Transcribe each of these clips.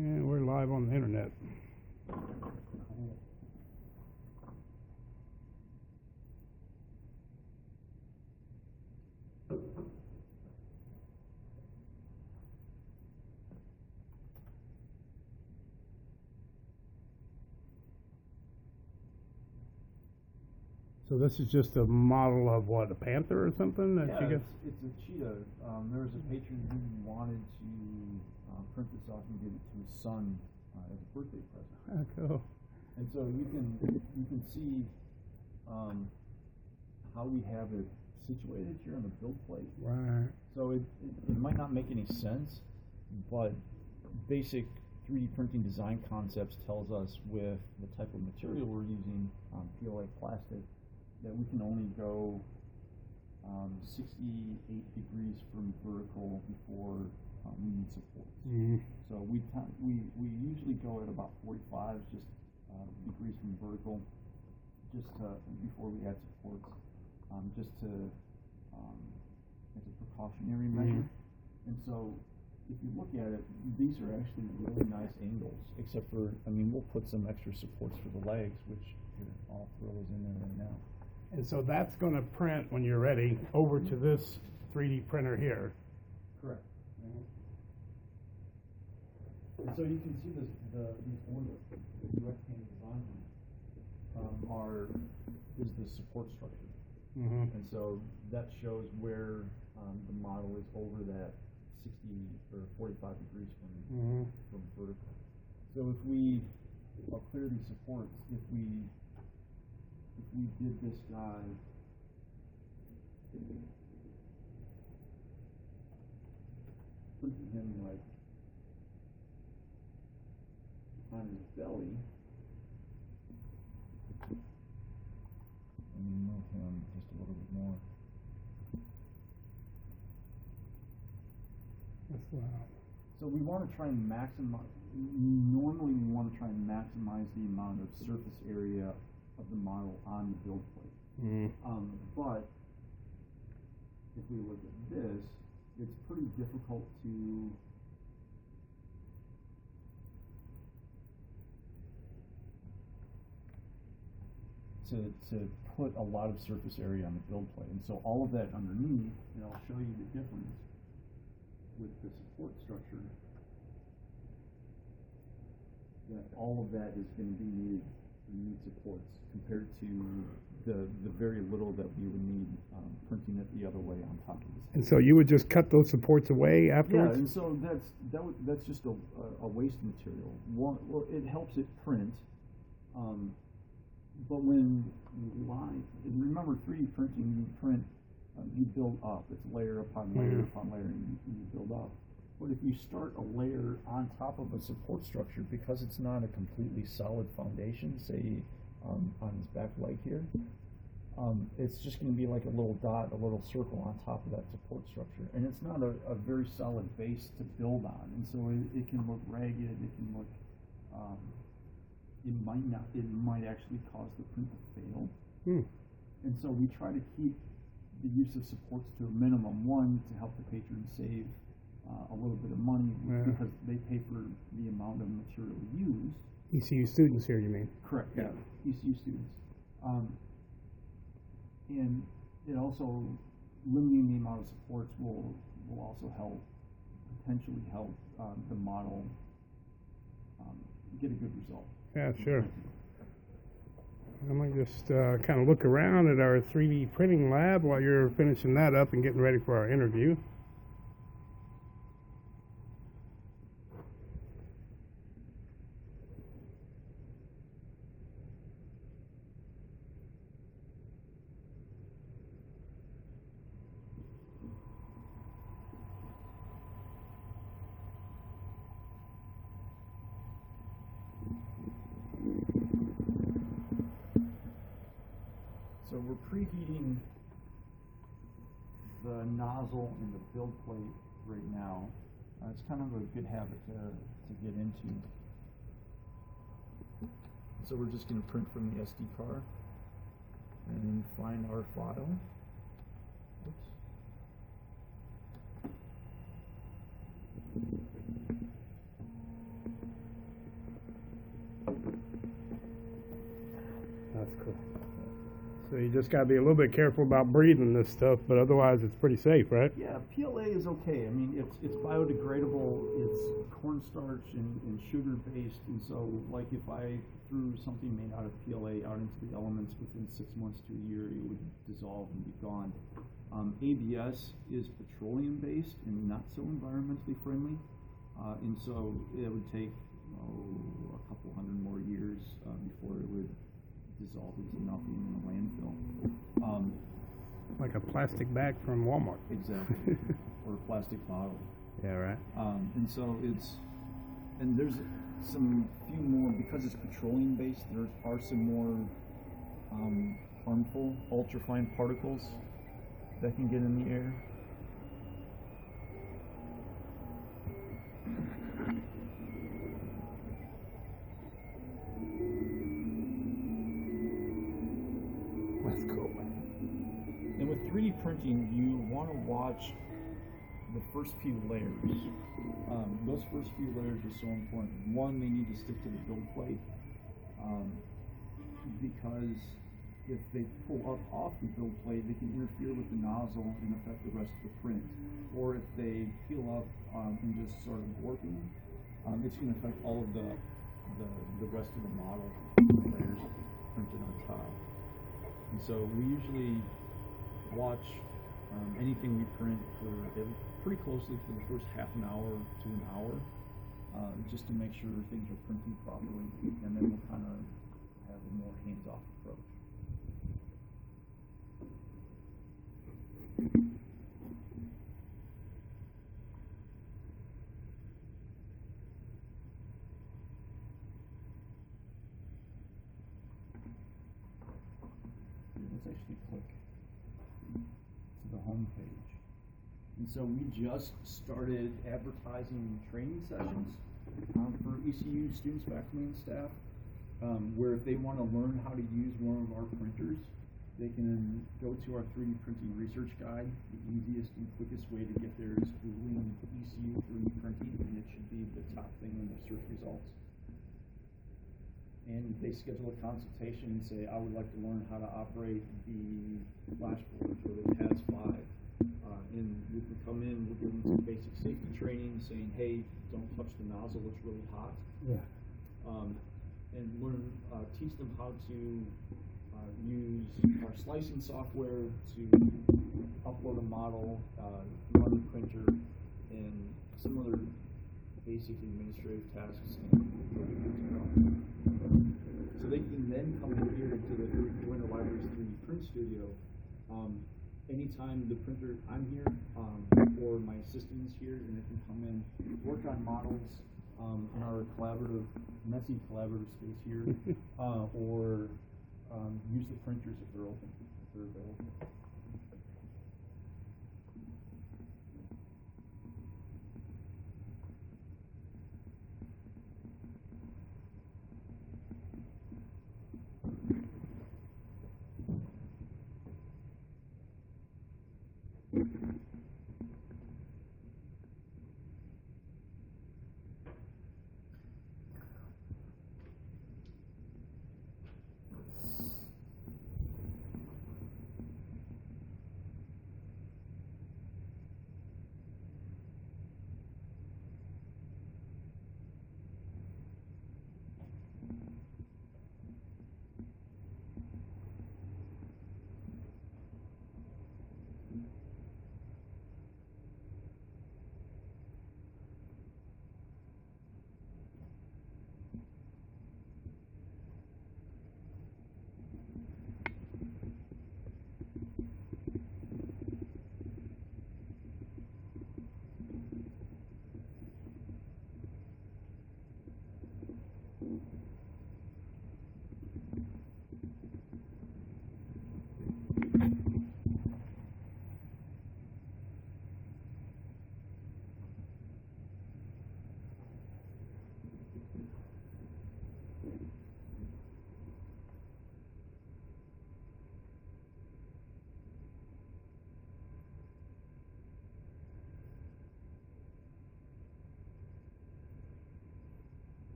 And we're live on the internet. So this is just a model of what, a panther or something? That Yeah, you get? it's a cheetah. There was a patron who wanted to print this off and give it to his son as a birthday present. Ah, cool. And so you can see how we have it situated here on the build plate. Right. So it might not make any sense, but basic 3D printing design concepts tells us with the type of material we're using, PLA plastic, that we can only go 68 degrees from vertical before we need support. Mm-hmm. So we usually go at about 45 degrees from vertical, just before we add supports, just to as a precautionary measure. And so if you look at it, these are actually really nice angles, except for, we'll put some extra supports for the legs, which here, I'll throw those in there right now. And so that's going to print when you're ready over to this 3D printer here. Correct. And so you can see these orbits, the rectangle design is the support structure. Mm-hmm. And so that shows where the model is over that 60 or 45 degrees from vertical. So if I'll clear these supports, if we did this guy putting him like on his belly, and move him just a little bit more. That's loud. So we want to try and maximize. Normally, we want to try and maximize the amount of surface area of the model on the build plate. But if we look at this, it's pretty difficult to put a lot of surface area on the build plate. And so all of that underneath, and I'll show you the difference with the support structure, that all of that is going to be needed to need supports compared to the very little that we would need printing it the other way on top of this. And so you would just cut those supports away afterwards? Yeah, and so that's just a waste material. Well, it helps it print, but when live, and remember 3D printing, you print, you build up. It's layer upon layer upon layer, and you build up. But if you start a layer on top of a support structure, because it's not a completely solid foundation, say on this back leg here, it's just going to be like a little dot, a little circle on top of that support structure. And it's not a very solid base to build on. And so it can look ragged, it can look, it might actually cause the print to fail. And so we try to keep the use of supports to a minimum. One, to help the patron save a little bit of money because they pay for the amount of material used. ECU students here, you mean? Correct. Yeah. ECU students. And it also, limiting the amount of supports will also potentially help the model get a good result. Yeah, sure. I'm going to just kind of look around at our 3D printing lab while you're finishing that up and getting ready for our interview. So we're preheating the nozzle and the build plate right now. It's kind of a good habit to get into. So we're just going to print from the SD card and find our file. Oops. just got to be a little bit careful about breathing this stuff, but otherwise it's pretty safe, right? Yeah, PLA is okay. I mean, it's biodegradable. It's cornstarch and sugar based, and so like if I threw something made out of PLA out into the elements within 6 months to a year, it would dissolve and be gone. ABS is petroleum based and not so environmentally friendly, and so it would take a couple hundred more years before it would dissolve into nothing in a landfill. Like a plastic bag from Walmart. Exactly. Or a plastic bottle. Yeah, right. And so there's some few more, because it's petroleum based, there are some more harmful ultrafine particles that can get in the air. That's cool. And with 3D printing, you want to watch the first few layers. Those first few layers are so important. One, they need to stick to the build plate, because if they pull up off the build plate, they can interfere with the nozzle and affect the rest of the print. Or if they peel up and just sort of warping, it's going to affect all of the rest of the model layers printed on top. And so we usually watch anything we print for pretty closely for the first half an hour to an hour, just to make sure things are printing properly, and then we'll kind of have a more hands-off approach. Let's actually click to the home page. And so we just started advertising training sessions for ECU students, faculty, and staff, where if they want to learn how to use one of our printers, they can go to our 3D printing research guide. The easiest and quickest way to get there is Googling ECU 3D printing, and it should be the top thing in the search results. And they schedule a consultation and say, I would like to learn how to operate the flashboards or the TAS 5. And we can come in, we'll give them some basic safety training, saying, hey, don't touch the nozzle, it's really hot. Yeah. And learn, teach them how to use our slicing software to upload a model, run the printer, and some other basic administrative tasks. So they can then come in here to the Winter Library's 3D Print Studio. Anytime the printer, I'm here, or my assistant is here, and they can come in, work on models in our messy collaborative space here, or use the printers if they're open, if they're available.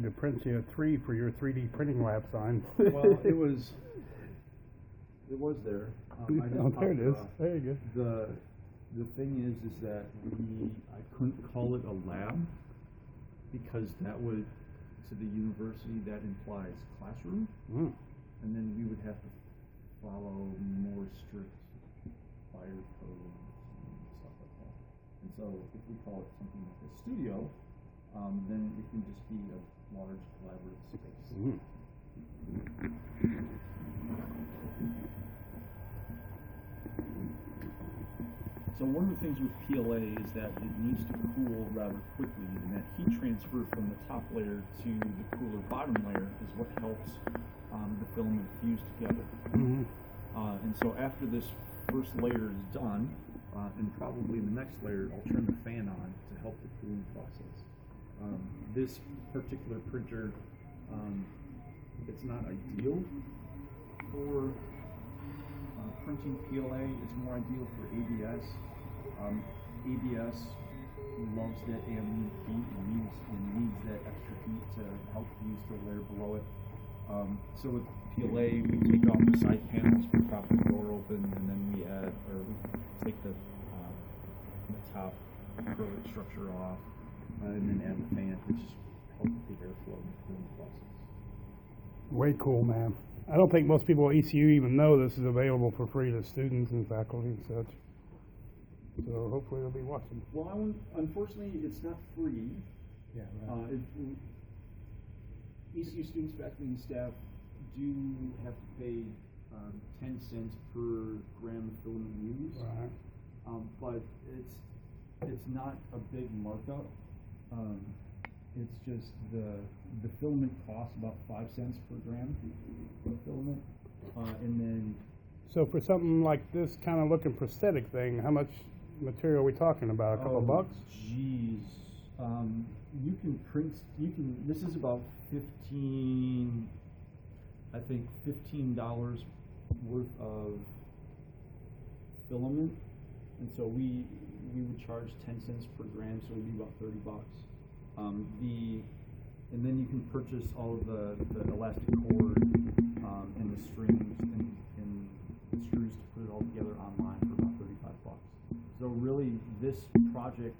need to print you a 3 for your 3D printing lab sign. Well, it was there. I just Oh, there it popped is. off. There you go. The thing is that I couldn't call it a lab because that would, to the university, that implies classroom, Mm. and then we would have to follow more strict fire codes and stuff like that. And so if we call it something like a studio, then it can just be a large collaborative space. Mm. So one of the things with PLA is that it needs to cool rather quickly, and that heat transfer from the top layer to the cooler bottom layer is what helps the filament fuse together. Mm-hmm. And so after this first layer is done, and probably in the next layer, I'll turn the fan on to help the cooling process. This particular printer, it's not ideal for printing PLA. It's more ideal for ABS. ABS loves that ambient heat and needs that extra heat to help fuse the layer below it. So with PLA, we take off the side panels, we prop the door open, and then we take the top acrylic structure off, and then add the fan, which helps the airflow in the cooling process. Way cool, man. I don't think most people at ECU even know this is available for free to students and faculty and such. So hopefully they'll be watching. Well, unfortunately, it's not free. Yeah. Right. ECU students, faculty, and staff do have to pay 10 cents per gram of filament used. Right. But it's not a big markup. It's just the filament costs about 5 cents per gram of filament, and then. So for something like this kind of looking prosthetic thing, how much material are we talking about? A couple bucks? Geez. You can print. This is about $15 worth of filament, and so we would charge 10 cents per gram, so it would be about $30. And then you can purchase all of the elastic cord and the strings and the screws to put it all together online for about $35. So really, this project,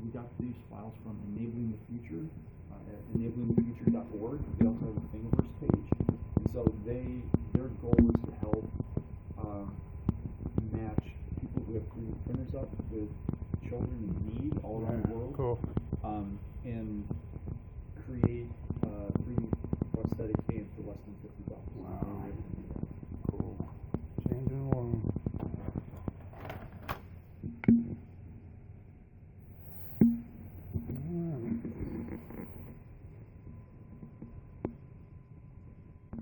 we got these files from Enabling the Future at enablingthefuture.org. They also have a Thingiverse page, and so their goal is to help match people who have 3D printers up with children in need all around the world. Cool. And create 3D prosthetic hands for less than $50. Wow.